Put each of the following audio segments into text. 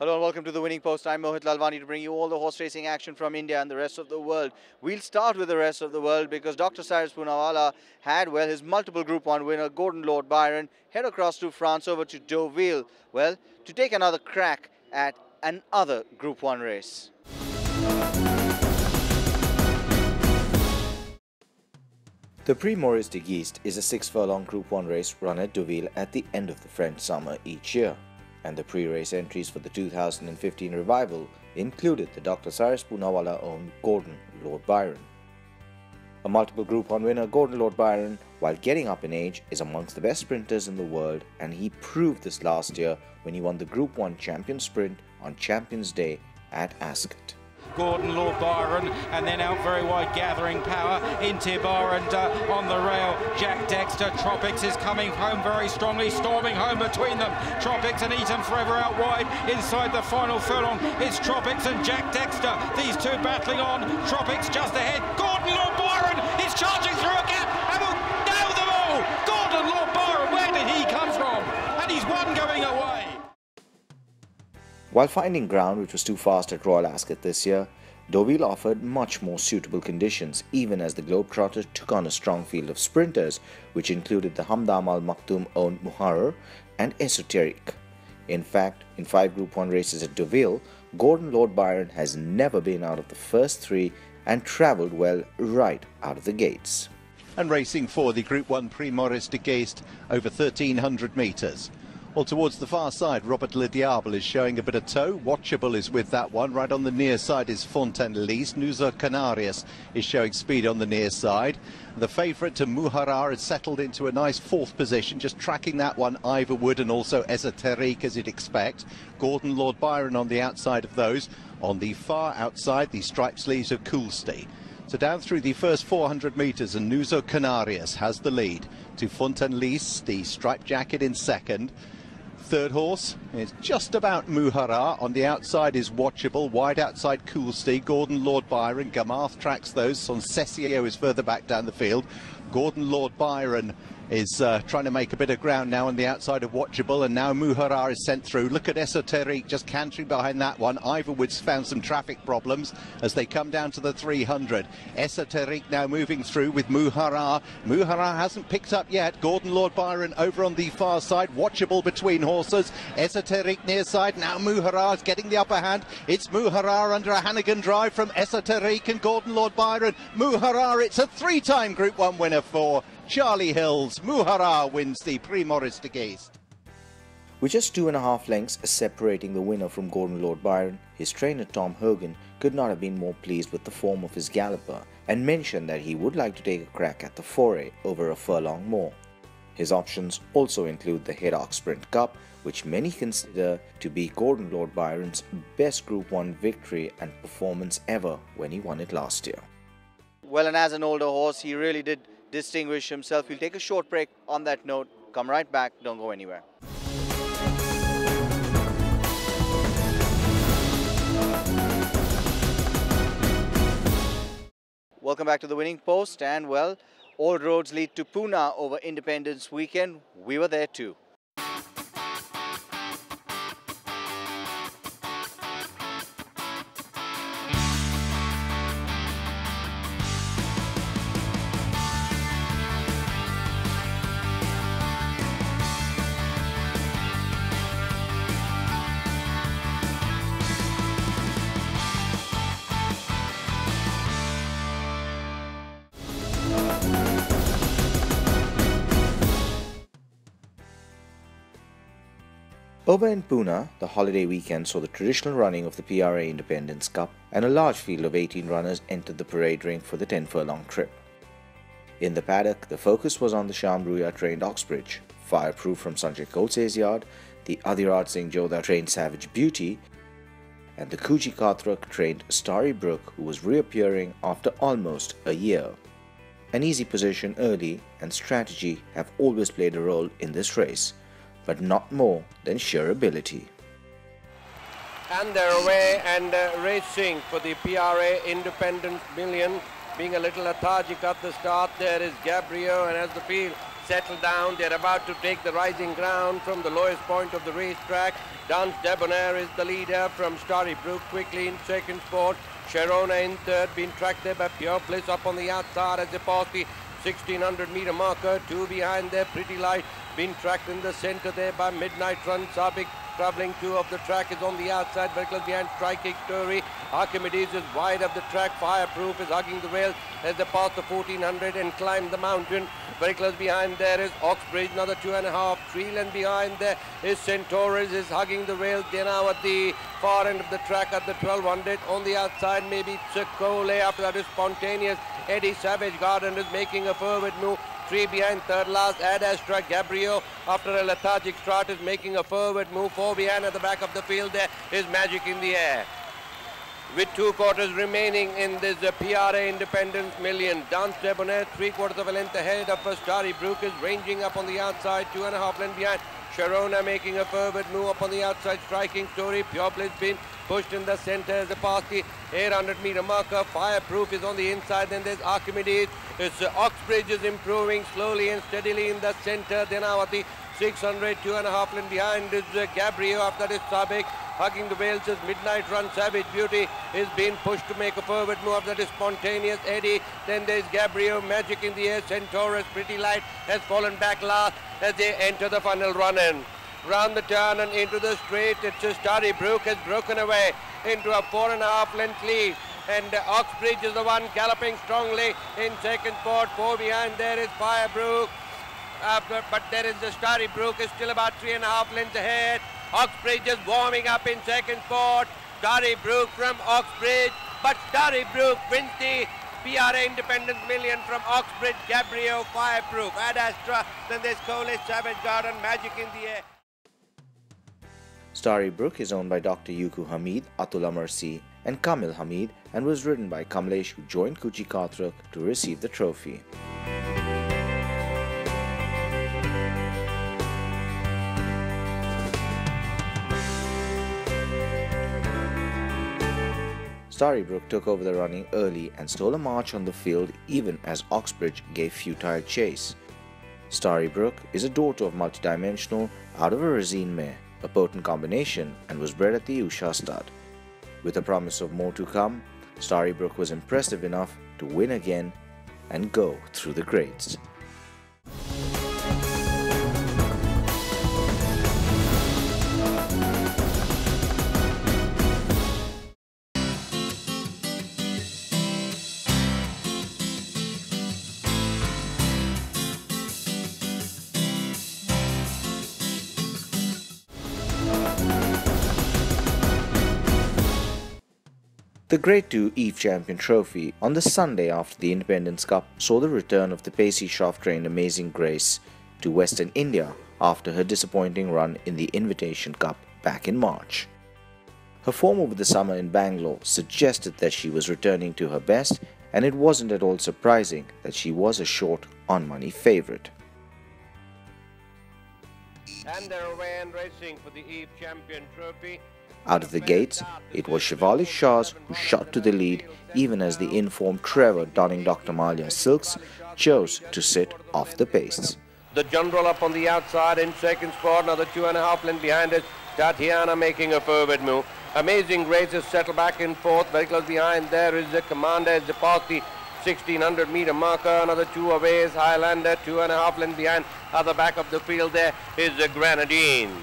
Hello and welcome to the Winning Post. I'm Mohit Lalwani to bring you all the horse racing action from India and the rest of the world. We'll start with the rest of the world because Dr Cyrus Poonawalla had, well, his multiple Group 1 winner, Gordon Lord Byron, head across to France over to Deauville, well, to take another crack at another Group 1 race. The Capri Myristic East is a 6-furlong Group 1 race run at Deauville at the end of the French summer each year. And the pre-race entries for the 2015 revival included the Dr Cyrus Poonawalla owned Gordon Lord Byron. A multiple Group 1 winner, Gordon Lord Byron, while getting up in age, is amongst the best sprinters in the world, and he proved this last year when he won the Group 1 Champion Sprint on Champions Day at Ascot. Gordon Lord Byron, and then out very wide, gathering power in Tibar, and on the rail Jack Dexter. Tropics is coming home very strongly, storming home between them. Tropics and Eaton Forever out wide. Inside the final furlong, it's Tropics and Jack Dexter. These two battling on. Tropics just ahead. Gordon Lord Byron is charging through a gap and will nail them all. Gordon Lord Byron, where did he come from? And he's one going away. While finding ground which was too fast at Royal Ascot this year, Deauville offered much more suitable conditions, even as the Globetrotters took on a strong field of sprinters, which included the Hamdam Al Maktoum owned Muharrar and Esoteric. In fact, in 5 Group 1 races at Deauville, Gordon Lord Byron has never been out of the first 3 and travelled well right out of the gates. And racing for the Group 1 Capri Myristic over 1,300 metres. Well, towards the far side, Robert Le Diable is showing a bit of toe. Watchable is with that one. Right on the near side is Fontainebleau. Nusa Canarias is showing speed on the near side. The favourite to Muharrar has settled into a nice 4th position, just tracking that one, Ivorwood and also Esoteric, as you'd expect. Gordon Lord Byron on the outside of those. On the far outside, the striped sleeves of Coolsty. So down through the first 400 metres, and Nusa Canarias has the lead to Fontainebleau, the striped jacket in second. Third horse is just about Muharrar. On the outside is Watchable. Wide outside Coolsty. Gordon Lord Byron. Gamarth tracks those. Sonsesio is further back down the field. Gordon Lord Byron is trying to make a bit of ground now on the outside of Watchable, and now Muharrar is sent through. Look at Esoteric just cantering behind that one. Ivorwood's found some traffic problems as they come down to the 300. Esoteric now moving through with Muharrar. Muharrar hasn't picked up yet. Gordon Lord Byron over on the far side. Watchable between horses. Esoteric near side. Now Muharrar's getting the upper hand. It's Muharrar under a Hannigan drive from Esoteric and Gordon Lord Byron. Muharrar, it's a 3-time Group 1 winner for Charlie Hills. Muharrar wins the Capri Myristic East. With just 2.5 lengths separating the winner from Gordon Lord Byron, his trainer Tom Hogan could not have been more pleased with the form of his galloper and mentioned that he would like to take a crack at the foray over a furlong more. His options also include the Hermitage Sprint Cup, which many consider to be Gordon Lord Byron's best Group 1 victory and performance ever when he won it last year. Well, and as an older horse, he really did distinguish himself. We'll take a short break on that note. Come right back. Don't go anywhere. Welcome back to the Winning Post, and well, all roads lead to Pune over Independence weekend. We were there too. Over in Pune, the holiday weekend saw the traditional running of the Pra Independence Cup, and a large field of 18 runners entered the parade ring for the 10-furlong trip. In the paddock, the focus was on the Shambruya trained Oxbridge, Fireproof from Sanjay Kotse's yard, the Adhirat Singh Jodha trained Savage Beauty, and the Kuji Kathrak trained Starry Brook, who was reappearing after almost a year. An easy position early and strategy have always played a role in this race, but not more than sheer ability. And they're away and racing for the PRA Independence Million, being a little lethargic at the start. There is Gabriel, and as the field settled down. They're about to take the rising ground from the lowest point of the racetrack. Dance Debonair is the leader from Starry Brook, quickly in second spot. Sharona in third, being tracked there by Pure Bliss up on the outside as they pass the 1600 meter marker. Two behind there, Pretty Light, being tracked in the center there by Midnight Run. Sabik travelling two of the track is on the outside, very close behind Striking Story. Archimedes is wide of the track. Fireproof is hugging the rails as they pass the 1400 and climb the mountain. Very close behind there is Oxbridge, another 2.5. Treeland behind there is Centaurus, is hugging the rails. They're now at the far end of the track at the 1200. On the outside, maybe Tsukole. After that is Spontaneous. Eddie Savage Garden is making a forward move. Three behind, third last, Ad Astra. Gabriel, after a lethargic start, is making a forward move. Four behind at the back of the field, there is Magic in the Air. With 2 quarters remaining in this PRA Independence Million, Dance Debonair 3/4 of a length ahead of Starry Brook, is ranging up on the outside, 2.5 lengths behind. Sharona making a forward move up on the outside. Striking Story, Pure Bliss been pushed in the center as they pass the 800 meter marker. Fireproof is on the inside. Then there's Archimedes. It's Oxbridge is improving slowly and steadily in the center. Then now at the 600, 2.5 lengths behind is Gabriel. After that is Sabik. Hugging the rails is Midnight Run. Savage Beauty is being pushed to make a forward move. That is Spontaneous. Eddie. Then there's Gabriel. Magic in the Air. Centaurus. Pretty Light has fallen back last as they enter the final run-in. Round the turn and into the straight, it's Starry Brook has broken away into a 4.5 length lead. And Oxbridge is the one galloping strongly in second spot. 4 behind there is Firebrook. But there is the Starry Brook is still about 3.5 lengths ahead. Oxbridge is warming up in second spot. Starry Brook from Oxbridge. But Starry Brook wins the PRA Independence Million from Oxbridge. Gabriel, Fireproof, Ad Astra. Then there's Cole, Savage Garden, Magic in the Air. Starry Brook is owned by Dr. Yuku Hamid, Atula Mersi and Kamil Hamid and was ridden by Kamlesh, who joined Kuchi Katrak to receive the trophy. Starry Brook took over the running early and stole a march on the field even as Oxbridge gave futile chase. Starry Brook is a daughter of multidimensional out of a Resine mare, a potent combination, and was bred at the Usha stud. With a promise of more to come, Starry Brook was impressive enough to win again and go through the grades. The Grade 2 Eve Champion Trophy on the Sunday after the Independence Cup saw the return of the pacey shaft-trained Amazing Grace to Western India after her disappointing run in the Invitation Cup back in March. Her form over the summer in Bangalore suggested that she was returning to her best, and it wasn't at all surprising that she was a short on money favourite. And they're away and racing for the Eve Champion Trophy. Out of the gates, it was Shivalik Shahs who shot to the lead, even as the informed Trevor, donning Dr. Malia silks, chose to sit off the pace. The General up on the outside in second spot, another 2.5 lengths behind it. Tatiana making a forward move. Amazing Grace is settled back in fourth. Very close behind there is the Commander as they pass the 1600 meter marker. Another 2 away is Highlander, 2.5 lengths behind. At the back of the field there is the Grenadine.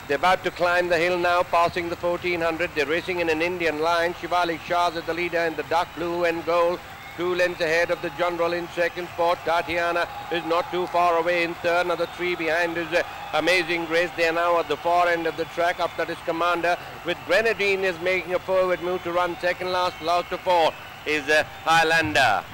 They're about to climb the hill now, passing the 1400. They're racing in an Indian line. Shivalik Shahs is the leader in the dark blue and gold. 2 lengths ahead of the General in second spot. Tatiana is not too far away in third. Another 3 behind is Amazing Grace. They are now at the far end of the track. Up that is Commander. With Grenadine is making a forward move to run second last. Last to 4 is Highlander.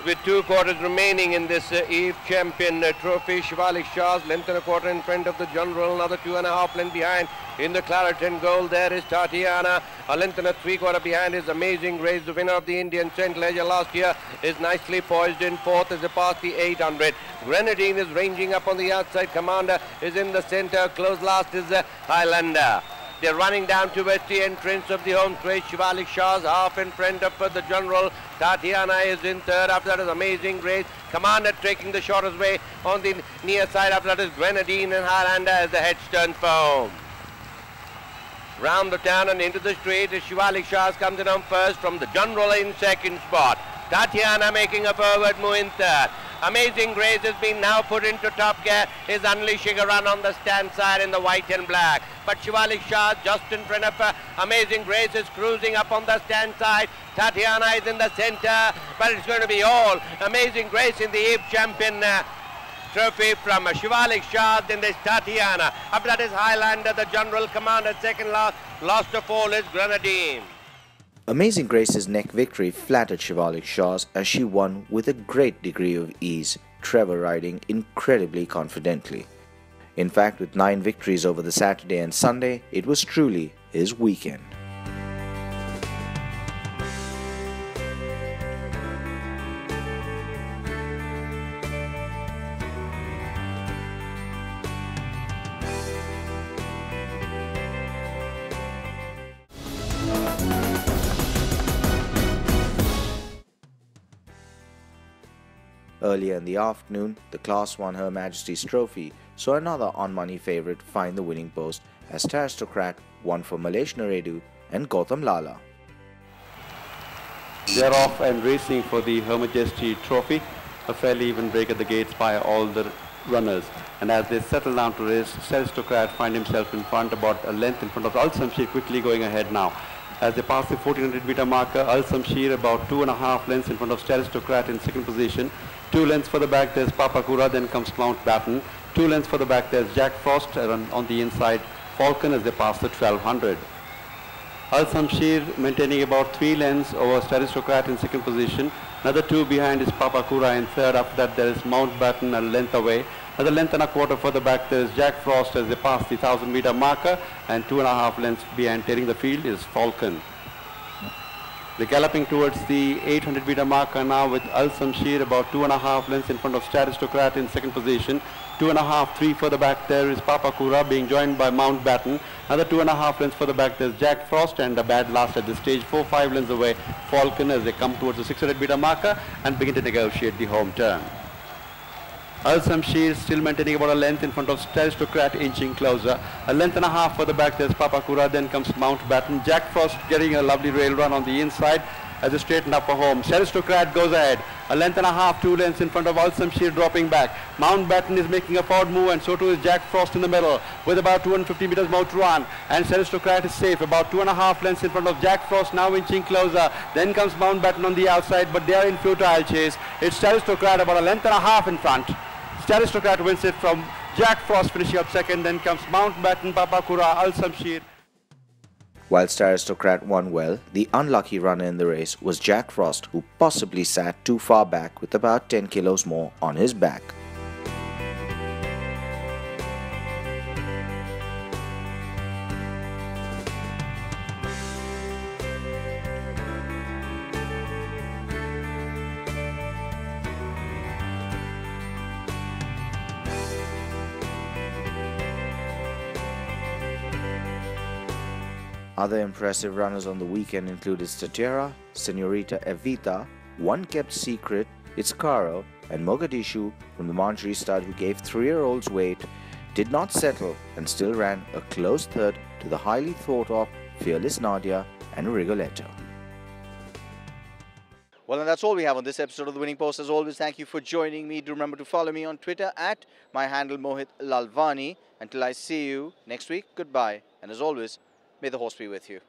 With 2 quarters remaining in this Eve Champion Trophy, Shivalik Shahs length and a quarter in front of the General, another 2.5 lengths behind. In the claret and gold there is Tatiana, a length and a 3/4 behind is Amazing Grace, the winner of the Indian St. Leger last year, is nicely poised in fourth as they pass the 800. Grenadine is ranging up on the outside. Commander is in the center. Close last is Highlander. They're running down towards the entrance of the home straight. Shivalik Shah's half in front of the general. Tatiana is in third. After that is Amazing Grace. Commander taking the shortest way on the near side. After that is Grenadine and Highlander as the heads turn for home. Round the turn and into the straight. Shivalik Shah's comes in on first from the general in second spot. Tatiana making a forward move in third. Amazing Grace has been now put into top gear, is unleashing a run on the stand side in the white and black. But Shivalik Shah just in front of her. Amazing Grace is cruising up on the stand side. Tatiana is in the center, but it's going to be all Amazing Grace in the Eve Champion Trophy from Shivalik Shah. Then there's Tatiana. After that is Highlander, the general commander, second last of all is Grenadine. Amazing Grace's neck victory flattered Shivalik Shah's as she won with a great degree of ease, Trevor riding incredibly confidently. In fact, with 9 victories over the Saturday and Sunday, it was truly his weekend. Earlier in the afternoon, the Class 1 Her Majesty's Trophy saw another on-money favourite find the winning post as Aristocrat won for Malesh Naredu and Gautam Lala. They're off and racing for the Hermitage G Trophy, a fairly even break at the gates by all the runners. And as they settle down to race, Aristocrat find himself in front, about a length in front of Al Samshir, quickly going ahead now. As they pass the 1400 meter marker, Al Samshir about 2.5 lengths in front of Aristocrat in second position. 2 lengths for the back, there's Papakura, then comes Mountbatten. 2 lengths for the back, there's Jack Frost, and on the inside, Falcon as they pass the 1200. Al Samshir maintaining about 3 lengths over Aristocrat in second position. Another 2 behind is Papakura in third. After that, there is Mountbatten a length away. Another length and a quarter for the back, there is Jack Frost as they pass the 1000 meter marker, and 2.5 lengths behind tearing the field is Falcon. They're galloping towards the 800 meter marker now with Al Samshir about 2.5 lengths in front of Aristocrat in second position. 2.5, 3 for the back, there is Papakura being joined by Mountbatten. Another 2.5 lengths for the back, there's Jack Frost, and a bad last at this stage, 4-5 lengths away, Falcon as they come towards the 600 meter marker and begin to negotiate the home turn. Al Samshir still maintaining about a length in front of Aristocrat, inching closer. A length and a half for the back, there's Papakura, then comes Mountbatten. Jack Frost getting a lovely rail run on the inside as they straighten up for home. Aristocrat goes ahead. A length and a half, 2 lengths in front of Al Samshir dropping back. Mountbatten is making a forward move, and so too is Jack Frost in the middle with about 250 meters more to run. And Aristocrat is safe, about 2.5 lengths in front of Jack Frost, now inching closer. Then comes Mountbatten on the outside, but they are in futile chase. It's Aristocrat about a length and a half in front. Aristocrat wins it from Jack Frost finishing up second, then comes Mountbatten, Papakura, Al Samshir. Whilst Aristocrat won well, the unlucky runner in the race was Jack Frost, who possibly sat too far back with about 10 kilos more on his back. Other impressive runners on the weekend included Statera, Senorita Evita, One Kept Secret, Itzcaro, and Mogadishu from the Manjari stud, who gave 3-year-olds weight, did not settle and still ran a close third to the highly thought of Fearless Nadia and Rigoletto. Well, and that's all we have on this episode of The Winning Post. As always, thank you for joining me. Do remember to follow me on Twitter at my handle Mohit Lalvani. Until I see you next week, goodbye. And as always, may the horse be with you.